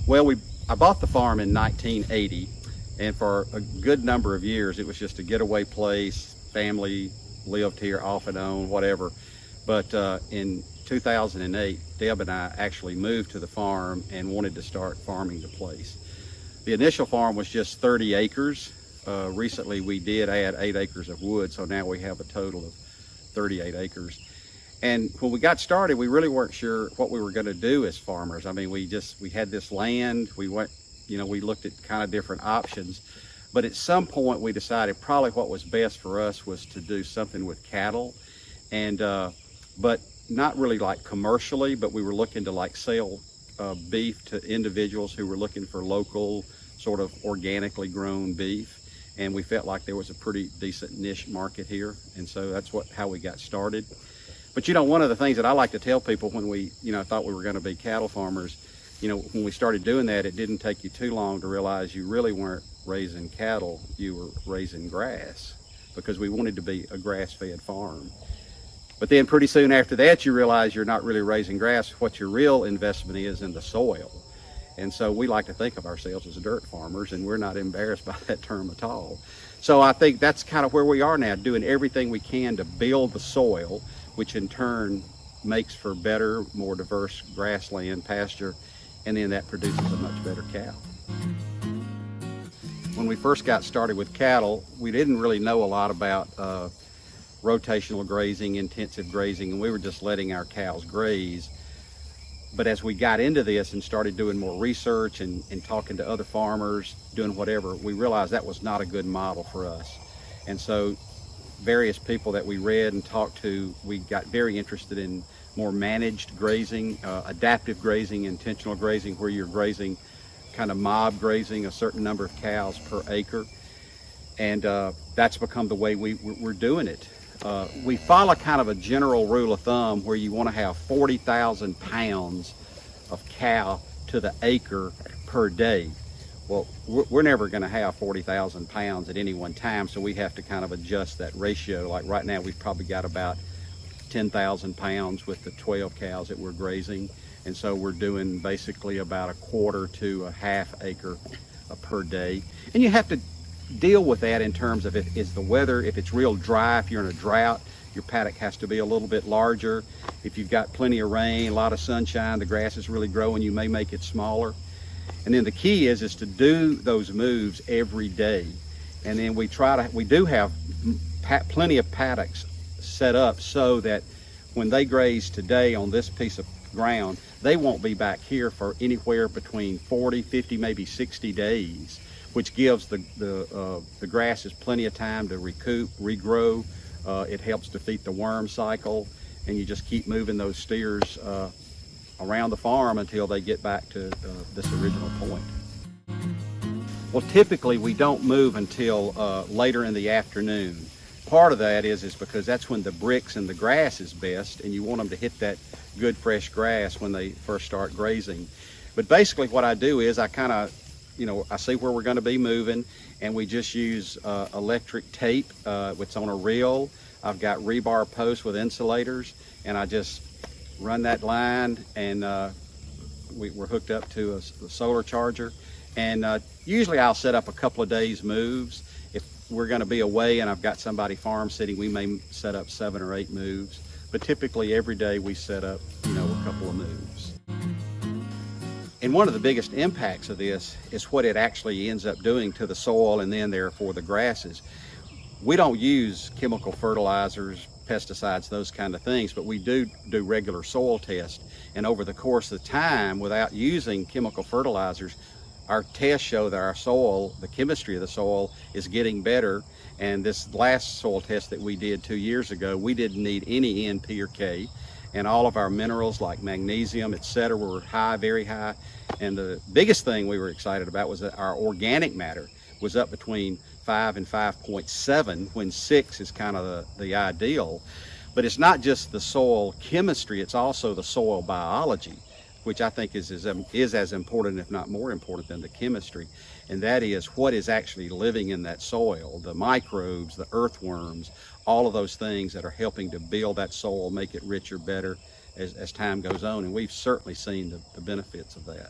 Well, I bought the farm in 1980, and for a good number of years it was just a getaway place. Family lived here off and on, whatever. But in 2008, Deb and I actually moved to the farm and wanted to start farming the place. The initial farm was just 30 acres. Recently we did add 8 acres of wood, so now we have a total of 38 acres. And when we got started, we really weren't sure what we were going to do as farmers. I mean, we had this land, we looked at kind of different options, but at some point we decided probably what was best for us was to do something with cattle, and but not really like commercially, but we were looking to like sell beef to individuals who were looking for local, sort of organically grown beef. And we felt like there was a pretty decent niche market here, and so that's how we got started. But one of the things that I like to tell people when we thought we were going to be cattle farmers, when we started doing that, it didn't take you too long to realize you really weren't raising cattle, you were raising grass, because we wanted to be a grass-fed farm. But then pretty soon after that, you realize you're not really raising grass. What your real investment is in the soil. And so we like to think of ourselves as dirt farmers, and we're not embarrassed by that term at all. So I think that's kind of where we are now, doing everything we can to build the soil, which in turn makes for better, more diverse grassland, pasture, and then that produces a much better cow. When we first got started with cattle, we didn't really know a lot about rotational grazing, intensive grazing, and we were just letting our cows graze. But as we got into this and started doing more research and talking to other farmers, doing whatever, we realized that was not a good model for us. And so various people that we read and talked to, we got very interested in more managed grazing, adaptive grazing, intentional grazing, where you're grazing kind of mob grazing, a certain number of cows per acre. And that's become the way we're doing it. We follow kind of a general rule of thumb where you want to have 40,000 pounds of cow to the acre per day. Well, we're never going to have 40,000 pounds at any one time, so we have to kind of adjust that ratio. Like right now, we've probably got about 10,000 pounds with the 12 cows that we're grazing, and so we're doing basically about 1/4 to 1/2 acre per day. And you have to deal with that in terms of if the weather, if it's real dry, if you're in a drought, your paddock has to be a little bit larger. If you've got plenty of rain, a lot of sunshine, the grass is really growing, you may make it smaller. And then the key is to do those moves every day. And then we do have plenty of paddocks set up so that when they graze today on this piece of ground, they won't be back here for anywhere between 40, 50, maybe 60 days, which gives the grasses plenty of time to recoup, regrow. It helps defeat the worm cycle, and you just keep moving those steers around the farm until they get back to this original point. Well, typically we don't move until later in the afternoon. Part of that is because that's when the bricks and the grass is best, and you want them to hit that good fresh grass when they first start grazing. But basically what I do is I kind of, I see where we're going to be moving, and we just use electric tape. It's on a reel. I've got rebar posts with insulators, and I just run that line, and we're hooked up to a solar charger. And usually I'll set up a couple of days moves. If we're going to be away and I've got somebody farm sitting, we may set up 7 or 8 moves. But typically every day we set up, a couple of moves. And one of the biggest impacts of this is what it actually ends up doing to the soil and then therefore the grasses. We don't use chemical fertilizers, pesticides, those kind of things, but we do regular soil tests. And over the course of time, without using chemical fertilizers, our tests show that our soil, the chemistry of the soil, is getting better. And this last soil test that we did 2 years ago, we didn't need any N, P, or K. And all of our minerals like magnesium, etc., were high, very high. And the biggest thing we were excited about was that our organic matter was up between 5 and 5.7, when 6 is kind of the ideal. But it's not just the soil chemistry, it's also the soil biology, which I think is as important, if not more important, than the chemistry. And that is what is actually living in that soil, the microbes, the earthworms, all of those things that are helping to build that soil, make it richer, better as time goes on. And we've certainly seen the benefits of that.